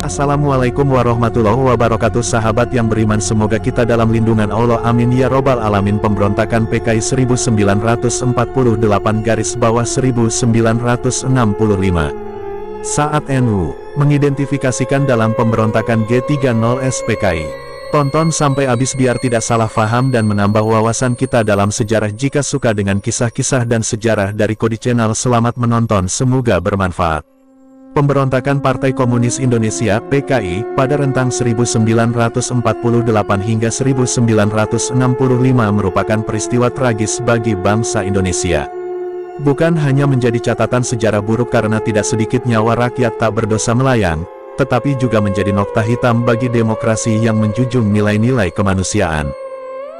Assalamualaikum warahmatullahi wabarakatuh. Sahabat yang beriman, semoga kita dalam lindungan Allah, amin ya robbal alamin. Pemberontakan PKI 1948-1965. Saat NU mengidentifikasikan dalam pemberontakan G30S PKI. Tonton sampai habis biar tidak salah paham dan menambah wawasan kita dalam sejarah. Jika suka dengan kisah-kisah dan sejarah dari Kodi Channel, selamat menonton, semoga bermanfaat. Pemberontakan Partai Komunis Indonesia (PKI) pada rentang 1948 hingga 1965 merupakan peristiwa tragis bagi bangsa Indonesia. Bukan hanya menjadi catatan sejarah buruk karena tidak sedikit nyawa rakyat tak berdosa melayang, tetapi juga menjadi nokta hitam bagi demokrasi yang menjunjung nilai-nilai kemanusiaan.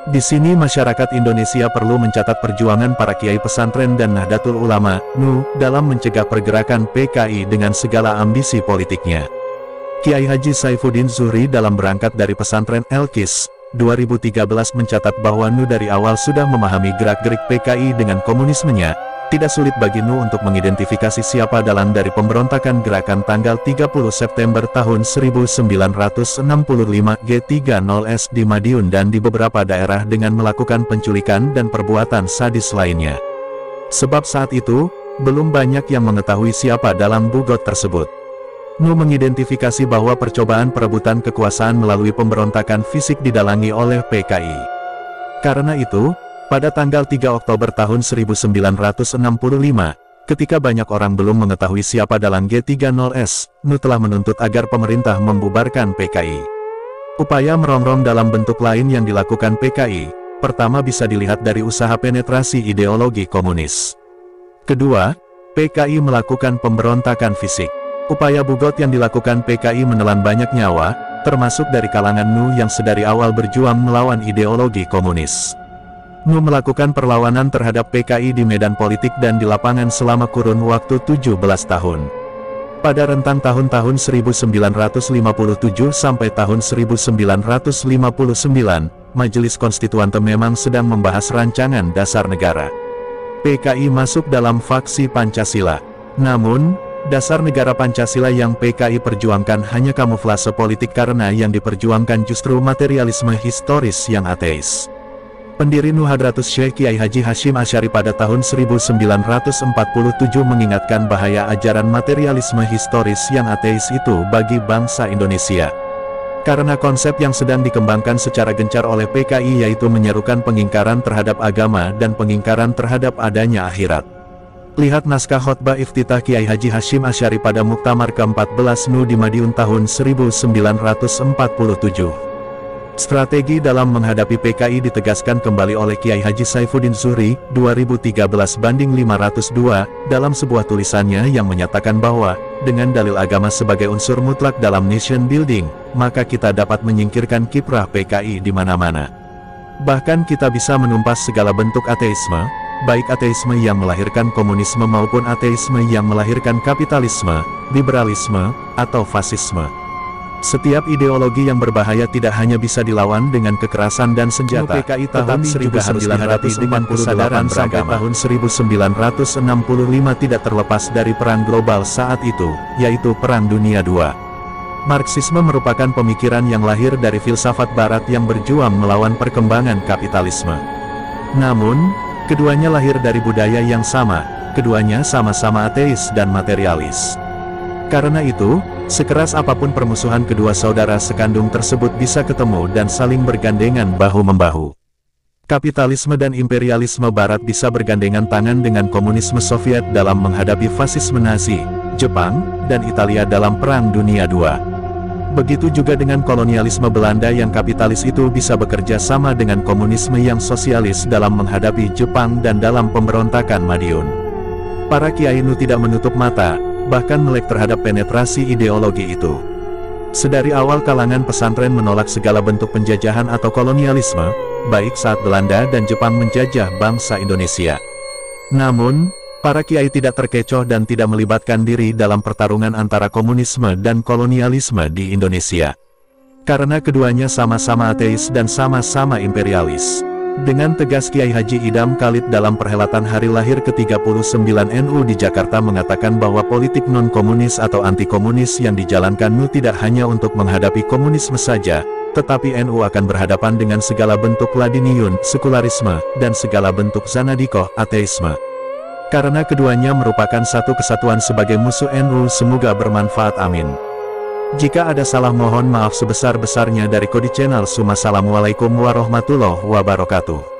Di sini masyarakat Indonesia perlu mencatat perjuangan para kiai pesantren dan Nahdlatul Ulama (NU) dalam mencegah pergerakan PKI dengan segala ambisi politiknya. Kiai Haji Saifuddin Zuhri dalam berangkat dari pesantren Elkis 2013 mencatat bahwa NU dari awal sudah memahami gerak-gerik PKI dengan komunismenya. Tidak sulit bagi NU untuk mengidentifikasi siapa dalang dari pemberontakan gerakan tanggal 30 September tahun 1965 G30S di Madiun dan di beberapa daerah dengan melakukan penculikan dan perbuatan sadis lainnya. Sebab saat itu, belum banyak yang mengetahui siapa dalang bugot tersebut. NU mengidentifikasi bahwa percobaan perebutan kekuasaan melalui pemberontakan fisik didalangi oleh PKI. Karena itu, pada tanggal 3 Oktober tahun 1965, ketika banyak orang belum mengetahui siapa dalang G30S, NU telah menuntut agar pemerintah membubarkan PKI. Upaya merongrong dalam bentuk lain yang dilakukan PKI, pertama bisa dilihat dari usaha penetrasi ideologi komunis. Kedua, PKI melakukan pemberontakan fisik. Upaya bugot yang dilakukan PKI menelan banyak nyawa, termasuk dari kalangan NU yang sedari awal berjuang melawan ideologi komunis. NU melakukan perlawanan terhadap PKI di medan politik dan di lapangan selama kurun waktu 17 tahun. Pada rentang tahun-tahun 1957 sampai tahun 1959, Majelis Konstituante memang sedang membahas rancangan dasar negara. PKI masuk dalam faksi Pancasila. Namun, dasar negara Pancasila yang PKI perjuangkan hanya kamuflase politik karena yang diperjuangkan justru materialisme historis yang ateis. Pendiri NU Hadratus Syekh Kiai Haji Hashim Asy'ari pada tahun 1947 mengingatkan bahaya ajaran materialisme historis yang ateis itu bagi bangsa Indonesia. Karena konsep yang sedang dikembangkan secara gencar oleh PKI yaitu menyerukan pengingkaran terhadap agama dan pengingkaran terhadap adanya akhirat. Lihat naskah khotbah iftitah Kiai Haji Hashim Asy'ari pada Muktamar ke-14 NU di Madiun tahun 1947. Strategi dalam menghadapi PKI ditegaskan kembali oleh Kiai Haji Saifuddin Zuhri, 2013-502, dalam sebuah tulisannya yang menyatakan bahwa, dengan dalil agama sebagai unsur mutlak dalam nation building, maka kita dapat menyingkirkan kiprah PKI di mana-mana. Bahkan kita bisa menumpas segala bentuk ateisme, baik ateisme yang melahirkan komunisme maupun ateisme yang melahirkan kapitalisme, liberalisme, atau fasisme. Setiap ideologi yang berbahaya tidak hanya bisa dilawan dengan kekerasan dan senjata, PKI tahun 1948 sampai tahun 1965 tidak terlepas dari perang global saat itu, yaitu Perang Dunia II. Marxisme merupakan pemikiran yang lahir dari filsafat barat yang berjuang melawan perkembangan kapitalisme. Namun, keduanya lahir dari budaya yang sama, keduanya sama-sama ateis dan materialis. Karena itu, sekeras apapun permusuhan kedua saudara sekandung tersebut bisa ketemu dan saling bergandengan bahu-membahu. Kapitalisme dan imperialisme barat bisa bergandengan tangan dengan komunisme Soviet dalam menghadapi fasisme Nazi, Jepang, dan Italia dalam Perang Dunia II. Begitu juga dengan kolonialisme Belanda yang kapitalis itu bisa bekerja sama dengan komunisme yang sosialis dalam menghadapi Jepang dan dalam pemberontakan Madiun. Para kiai NU tidak menutup mata, bahkan melek terhadap penetrasi ideologi itu. Sedari awal kalangan pesantren menolak segala bentuk penjajahan atau kolonialisme, baik saat Belanda dan Jepang menjajah bangsa Indonesia. Namun, para kiai tidak terkecoh dan tidak melibatkan diri dalam pertarungan antara komunisme dan kolonialisme di Indonesia. Karena keduanya sama-sama ateis dan sama-sama imperialis. Dengan tegas Kiai Haji Idham Khalid dalam perhelatan hari lahir ke-39 NU di Jakarta mengatakan bahwa politik non-komunis atau anti-komunis yang dijalankan NU tidak hanya untuk menghadapi komunisme saja, tetapi NU akan berhadapan dengan segala bentuk ladiniyun, sekularisme, dan segala bentuk zanadikoh, ateisme. Karena keduanya merupakan satu kesatuan sebagai musuh NU. Semoga bermanfaat, amin. Jika ada salah mohon maaf sebesar-besarnya dari Kodi Channel. Assalamualaikum warahmatullahi wabarakatuh.